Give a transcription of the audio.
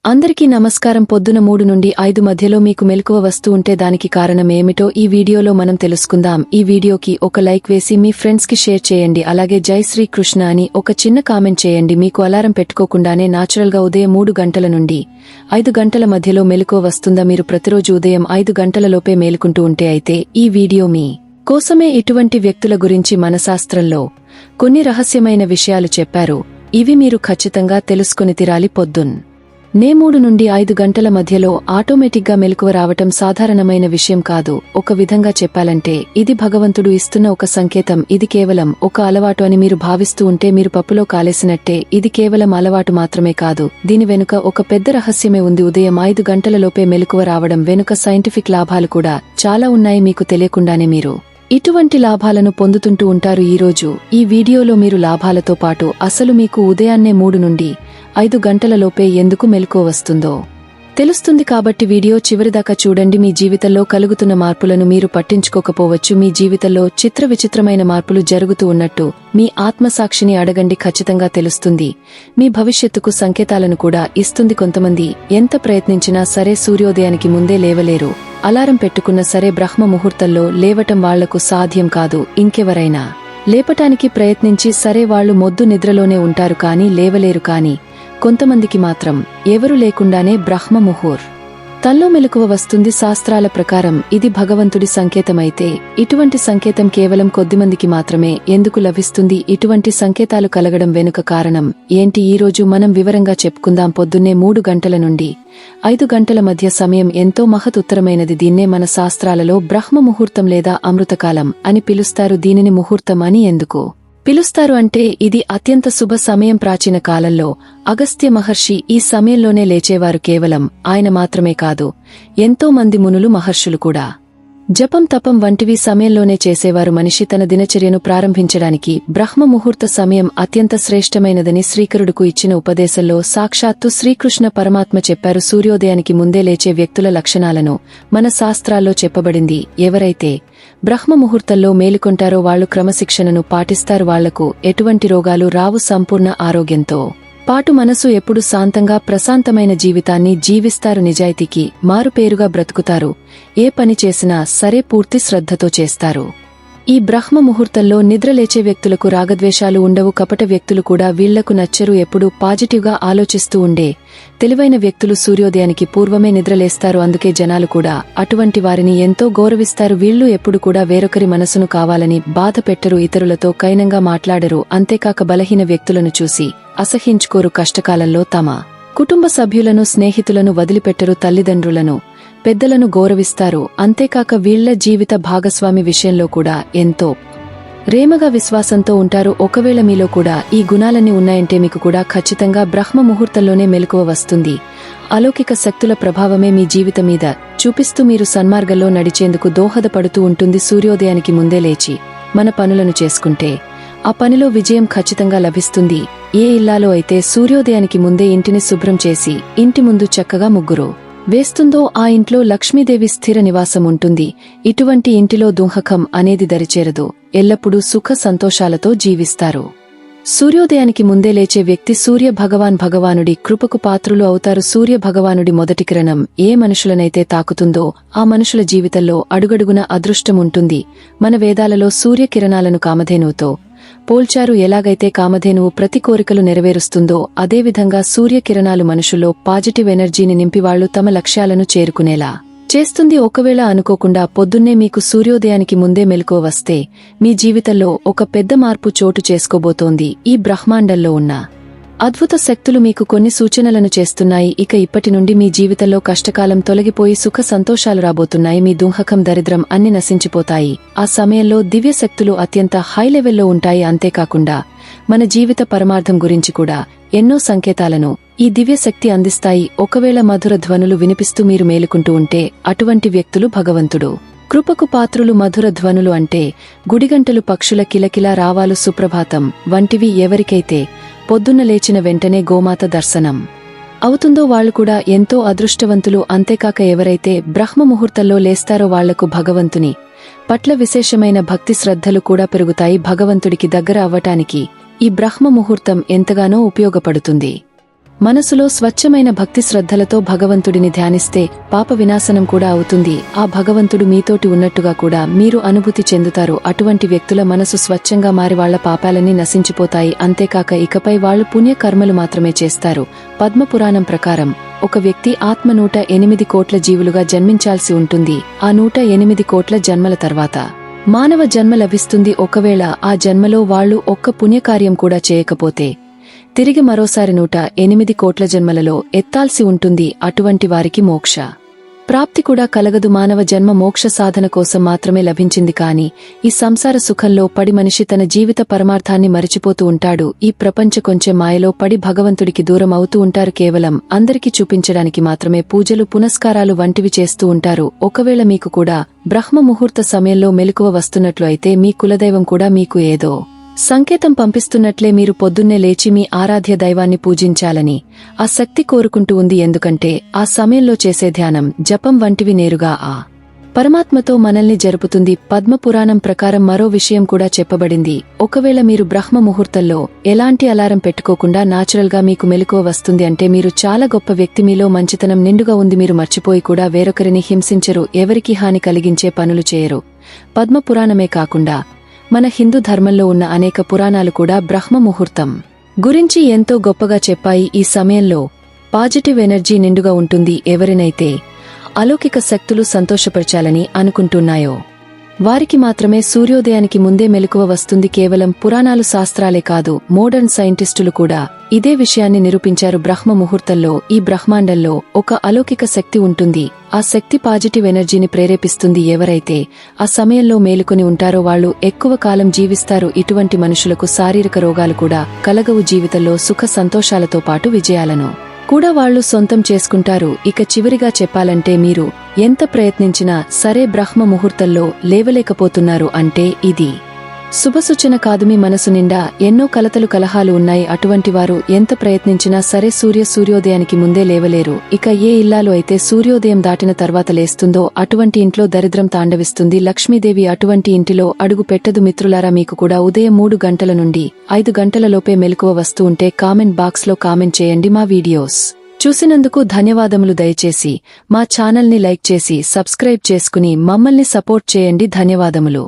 అందరికీ నమస్కారం. పొద్దున 3 నుండి 5 మధ్యలో మీకు మెలకువ వస్తూ ఉంటే దానికి కారణం ఏమిటో ఈ వీడియోలో మనం తెలుసుకుందాం. ఈ వీడియోకి ఒక లైక్ వేసి మీ ఫ్రెండ్స్ కి షేర్ చేయండి. అలాగే జై శ్రీ కృష్ణ అని ఒక చిన్న కామెంట్ చేయండి. మీకు అలారం పెట్టుకోకుండానే నాచురల్ గా ఉదయం 3 గంటల నుండి 5 గంటల మధ్యలో మెలకువ వస్తుందా? మీరు ప్రతిరోజు ఉదయం 5 గంటల లోపే మేలుకుంటూ ఉంటే అయితే ఈ వీడియో మీ కోసమే. ఇటువంటి వ్యక్తుల గురించి మన శాస్త్రంలో కొన్ని రహస్యమైన విషయాలు చెప్పారు. ఇవి మీరు ఖచ్చితంగా తెలుసుకుని తీరాలి. పొద్దున్నే 3 నుండి 5 గంటల మధ్యలో ఆటోమేటిక్గా మెలకువ రావటం సాధారణమైన విషయం కాదు. ఒక విధంగా చెప్పాలంటే ఇది భగవంతుడు ఇస్తున్న ఒక సంకేతం. ఇది కేవలం ఒక అలవాటు అని మీరు భావిస్తూ ఉంటే మీరు పప్పులో కాలేసినట్టే. ఇది కేవలం అలవాటు మాత్రమే కాదు, దీని వెనుక ఒక పెద్ద రహస్యమే ఉంది. ఉదయం 5 గంటల లోపే మెలకువ రావడం వెనుక సైంటిఫిక్ లాభాలు కూడా చాలా ఉన్నాయి. మీకు తెలియకుండానే మీరు ఇటువంటి లాభాలను పొందుతుంటూ ఉంటారు. ఈరోజు ఈ వీడియోలో మీరు లాభాలతో పాటు అసలు మీకు ఉదయాన్నే 3 నుండి 5 గంటల లోపే ఎందుకు మెలకువ వస్తుందో తెలుస్తుంది. కాబట్టి వీడియో చివరిదాకా చూడండి. మీ జీవితంలో కలుగుతున్న మార్పులను మీరు పట్టించుకోకపోవచ్చు. మీ జీవితంలో విచిత్రమైన మార్పులు జరుగుతూ ఉన్నట్టు మీ ఆత్మసాక్షిని అడగండి, ఖచ్చితంగా తెలుస్తుంది. మీ భవిష్యత్తుకు సంకేతాలను కూడా ఇస్తుంది. కొంతమంది ఎంత ప్రయత్నించినా సరే సూర్యోదయానికి ముందే లేవలేరు. అలారం పెట్టుకున్న సరే బ్రహ్మ ముహూర్తంలో లేవటం వాళ్లకు సాధ్యం కాదు. ఇంకెవరైనా లేపటానికి ప్రయత్నించి సరే వాళ్లు మొద్దు నిద్రలోనే ఉంటారు, కానీ లేవలేరు. కానీ కొంతమందికి మాత్రం ఎవరు లేకుండానే బ్రహ్మ ముహూర్తంలో మెలకువ వస్తుంది. శాస్త్రాల ప్రకారం ఇది భగవంతుడి సంకేతమైతే ఇటువంటి సంకేతం కేవలం కొద్దిమందికి మాత్రమే ఎందుకు లభిస్తుంది? ఇటువంటి సంకేతాలు కలగడం వెనుక కారణం ఏంటి? ఈరోజు మనం వివరంగా చెప్పుకుందాం. పొద్దున్నే 3 గంటల నుండి 5 గంటల మధ్య సమయం ఎంతో మహతుత్తరమైనది. దీన్నే మన శాస్త్రాలలో బ్రహ్మ ముహూర్తం లేదా అమృతకాలం అని పిలుస్తారు. దీనిని ముహూర్తం అని ఎందుకు పిలుస్తారు అంటే ఇది అత్యంత శుభ సమయం. ప్రాచీన కాలంలో అగస్త్య మహర్షి ఈ సమయంలోనే లేచేవారు. కేవలం ఆయన మాత్రమే కాదు, ఎంతో మంది మునులు మహర్షులు కూడా జపం తపం వంటివి సమయంలోనే చేసేవారు. మనిషి తన దినచర్యను ప్రారంభించడానికి బ్రహ్మ ముహూర్త సమయం అత్యంత శ్రేష్టమైనదని శ్రీకరుడుకు ఇచ్చిన ఉపదేశంలో సాక్షాత్తు శ్రీకృష్ణ పరమాత్మ చెప్పారు. సూర్యోదయానికి ముందే లేచే వ్యక్తుల లక్షణాలను మన శాస్త్రాల్లో చెప్పబడింది. ఎవరైతే బ్రహ్మ ముహూర్తంలో మేలుకొంటారో వాళ్లు క్రమశిక్షణను పాటిస్తారు. వాళ్లకు ఎటువంటి రోగాలు రావు. సంపూర్ణ ఆరోగ్యంతో పాటు మనసు ఎప్పుడు శాంతంగా ప్రశాంతమైన జీవితాన్ని జీవిస్తారు. నిజాయితీకి మారుపేరుగా బ్రతుకుతారు. ఏ పని చేసినా సరే పూర్తి శ్రద్ధతో చేస్తారు. ఈ బ్రహ్మ ముహూర్తంలో నిద్రలేచే వ్యక్తులకు రాగద్వేషాలు ఉండవు. కపట వ్యక్తులు కూడా వీళ్లకు నచ్చరు. ఎప్పుడూ పాజిటివ్గా ఆలోచిస్తూ ఉండే తెలివైన వ్యక్తులు సూర్యోదయానికి పూర్వమే నిద్రలేస్తారు. అందుకే జనాలు కూడా అటువంటి వారిని ఎంతో గౌరవిస్తారు. వీళ్లు ఎప్పుడు కూడా వేరొకరి మనసును కావాలని బాధ పెట్టరు. ఇతరులతో కైనంగా మాట్లాడరు. అంతేకాక బలహీన వ్యక్తులను చూసి అసహ్యించుకోరు. కష్టకాలంలో తమ కుటుంబ సభ్యులను స్నేహితులను వదిలిపెట్టరు. తల్లిదండ్రులను పెద్దలను గౌరవిస్తారు. అంతేకాక వీళ్ల జీవిత భాగస్వామి విషయంలో కూడా ఎంతో ప్రేమగా విశ్వాసంతో ఉంటారు. ఒకవేళ మీలో కూడా ఈ గుణాలన్నీ ఉన్నాయంటే మీకు కూడా ఖచ్చితంగా బ్రహ్మ ముహూర్తంలోనే మెలకువ వస్తుంది. అలౌకిక శక్తుల ప్రభావమే మీ జీవితం మీద చూపిస్తూ మీరు సన్మార్గంలో నడిచేందుకు దోహదపడుతూ ఉంటుంది. సూర్యోదయానికి ముందే లేచి మన పనులను చేసుకుంటే ఆ పనిలో విజయం ఖచ్చితంగా లభిస్తుంది. ఏ ఇల్లాలో అయితే సూర్యోదయానికి ముందే ఇంటిని శుభ్రం చేసి ఇంటి ముందు చక్కగా ముగ్గురు వేస్తుందో ఆ ఇంట్లో లక్ష్మీదేవి స్థిర నివాసం ఉంటుంది. ఇటువంటి ఇంటిలో దుంహకం అనేది దరిచేరదు. ఎల్లప్పుడూ సుఖ సంతోషాలతో జీవిస్తారు. సూర్యోదయానికి ముందే లేచే వ్యక్తి సూర్య భగవానుడి కృపకు పాత్రులు అవుతారు. సూర్య భగవానుడి మొదటి కిరణం ఏ మనుషులనైతే తాకుతుందో ఆ మనుషుల జీవితంలో అడుగడుగున అదృష్టం ఉంటుంది. మన వేదాలలో సూర్య కిరణాలను కామధేనువుతో పోల్చారు. ఎలాగైతే కామధేనువు ప్రతి కోరికలు నెరవేరుస్తుందో అదేవిధంగా సూర్యకిరణాలు మనుషుల్లో పాజిటివ్ ఎనర్జీని నింపివాళ్లు తమ లక్ష్యాలను చేరుకునేలా చేస్తుంది. ఒకవేళ అనుకోకుండా పొద్దున్నే మీకు సూర్యోదయానికి ముందే మెలకువ వస్తే మీ జీవితంలో ఒక పెద్ద మార్పు చోటు చేసుకోబోతోంది. ఈ బ్రహ్మాండంలో ఉన్న అద్భుత శక్తులు మీకు కొన్ని సూచనలను చేస్తున్నాయి. ఇక ఇప్పటి నుండి మీ జీవితంలో కష్టకాలం తొలగిపోయి సుఖ సంతోషాలు రాబోతున్నాయి. మీ దుంహకం దరిద్రం అన్ని నశించిపోతాయి. ఆ సమయంలో దివ్య శక్తులు అత్యంత హై లెవెల్లో ఉంటాయి. అంతేకాకుండా మన జీవిత పరమార్థం గురించి కూడా ఎన్నో సంకేతాలను ఈ దివ్యశక్తి అందిస్తాయి. ఒకవేళ మధుర ధ్వనులు వినిపిస్తూ మీరు మేలుకుంటూ ఉంటే అటువంటి వ్యక్తులు భగవంతుడు కృపకు పాత్రులు. మధుర ధ్వనులు అంటే గుడిగంటలు, పక్షుల కిలకిలా రావాలు, సుప్రభాతం వంటివి. ఎవరికైతే పొద్దున్న లేచిన వెంటనే గోమాత దర్శనం అవుతుందో వాళ్లు కూడా ఎంతో అదృష్టవంతులు. అంతేకాక ఎవరైతే బ్రహ్మ ముహూర్తంలో లేస్తారో వాళ్లకు భగవంతుని పట్ల విశేషమైన భక్తి శ్రద్ధలు కూడా పెరుగుతాయి. భగవంతుడికి దగ్గర అవ్వటానికి ఈ బ్రహ్మ ముహూర్తం ఎంతగానో ఉపయోగపడుతుంది. మనసులో స్వచ్ఛమైన భక్తి శ్రద్ధలతో భగవంతుడిని ధ్యానిస్తే పాప వినాశనం కూడా అవుతుంది. ఆ భగవంతుడు మీతోటి ఉన్నట్టుగా కూడా మీరు అనుభూతి చెందుతారు. అటువంటి వ్యక్తుల మనసు స్వచ్ఛంగా మారి వాళ్ల పాపాలన్నీ నశించిపోతాయి. అంతేకాక ఇకపై వాళ్లు పుణ్యకర్మలు మాత్రమే చేస్తారు. పద్మపురాణం ప్రకారం ఒక వ్యక్తి ఆత్మ 108 కోట్ల జీవులుగా జన్మించాల్సి ఉంటుంది. ఆ 108 కోట్ల జన్మల తర్వాత మానవ జన్మ లభిస్తుంది. ఒకవేళ ఆ జన్మలో వాళ్లు ఒక్క పుణ్యకార్యం కూడా చేయకపోతే తిరిగి మరోసారి 108 కోట్ల జన్మలలో ఎత్తాల్సి ఉంటుంది. అటువంటి వారికి మోక్ష ప్రాప్తి కూడా కలగదు. మానవ జన్మ మోక్ష సాధన కోసం మాత్రమే లభించింది. కాని ఈ సంసార సుఖంలో పడి మనిషి తన జీవిత పరమార్థాన్ని మరిచిపోతూ ఉంటాడు. ఈ ప్రపంచ కొంచెం మాయలో పడి భగవంతుడికి దూరం అవుతూ ఉంటారు. కేవలం అందరికీ చూపించడానికి మాత్రమే పూజలు పునస్కారాలు వంటివి చేస్తూ ఉంటారు. ఒకవేళ మీకు కూడా బ్రహ్మ ముహూర్త సమయంలో మెలకువ వస్తున్నట్లు అయితే మీ కులదైవం కూడా మీకు ఏదో సంకేతం పంపిస్తున్నట్లే మీరు పొద్దున్నే లేచి మీ ఆరాధ్య దైవాన్ని పూజించాలని ఆ శక్తి కోరుకుంటూ ఉంది. ఎందుకంటే ఆ సమయంలో చేసే ధ్యానం జపం వంటివి నేరుగా ఆ పరమాత్మతో మనల్ని జరుపుతుంది. పద్మపురాణం ప్రకారం మరో విషయం కూడా చెప్పబడింది. ఒకవేళ మీరు బ్రహ్మ ముహూర్తంలో ఎలాంటి అలారం పెట్టుకోకుండా నాచురల్ గా మీకు మెలకువ వస్తుంది అంటే మీరు చాలా గొప్ప వ్యక్తి. మీలో మంచితనం నిండుగా ఉంది. మీరు మర్చిపోయి కూడా వేరొకరిని హింసించరు, ఎవరికి హాని కలిగించే పనులు చేయరు. పద్మపురాణమే కాకుండా మన హిందూ ధర్మంలో ఉన్న అనేక పురాణాలు కూడా బ్రహ్మ ముహూర్తం గురించి ఎంతో గొప్పగా చెప్పాయి. ఈ సమయంలో పాజిటివ్ ఎనర్జీ నిండుగా ఉంటుంది. ఎవరినైతే అలౌకిక శక్తులు సంతోషపరచాలని అనుకుంటున్నాయో వారికి మాత్రమే సూర్యోదయానికి ముందే మెలకువ వస్తుంది. కేవలం పురాణాలు శాస్త్రాలే కాదు, మోడర్న్ సైంటిస్టులు కూడా ఇదే విషయాన్ని నిరూపించారు. బ్రహ్మ ముహూర్తంలో ఈ బ్రహ్మాండంలో ఒక అలౌకిక శక్తి ఉంటుంది. ఆ శక్తి పాజిటివ్ ఎనర్జీని ప్రేరేపిస్తుంది. ఎవరైతే ఆ సమయంలో మేలుకొని ఉంటారో వాళ్లు ఎక్కువ కాలం జీవిస్తారు. ఇటువంటి మనుషులకు శారీరక రోగాలు కూడా కలగవు. జీవితంలో సుఖ సంతోషాలతో పాటు విజయాలను కూడా వాళ్లు సొంతం చేసుకుంటారు. ఇక చివరిగా చెప్పాలంటే మీరు ఎంత ప్రయత్నించినా సరే బ్రహ్మ ముహూర్తంలో లేవలేకపోతున్నారు అంటే ఇది శుభసూచన కాదు. మీ మనసు నిండా ఎన్నో కలతలు కలహాలు ఉన్నాయి. అటువంటి వారు ఎంత ప్రయత్నించినా సరే సూర్యోదయానికి ముందే లేవలేరు. ఇక ఏ ఇల్లాలు అయితే సూర్యోదయం దాటిన తర్వాత లేస్తుందో అటువంటి ఇంట్లో దరిద్రం తాండవిస్తుంది. లక్ష్మీదేవి అటువంటి ఇంటిలో అడుగు పెట్టదు. మిత్రులారా, మీకు కూడా ఉదయం 3 గంటల నుండి 5 గంటలలోపే మెలకువ వస్తూ ఉంటే కామెంట్ బాక్స్ లో కామెంట్ చేయండి. మా వీడియోస్ చూసినందుకు ధన్యవాదములు. దయచేసి మా ఛానల్ని లైక్ చేసి సబ్స్క్రైబ్ చేసుకుని మమ్మల్ని సపోర్ట్ చేయండి. ధన్యవాదములు.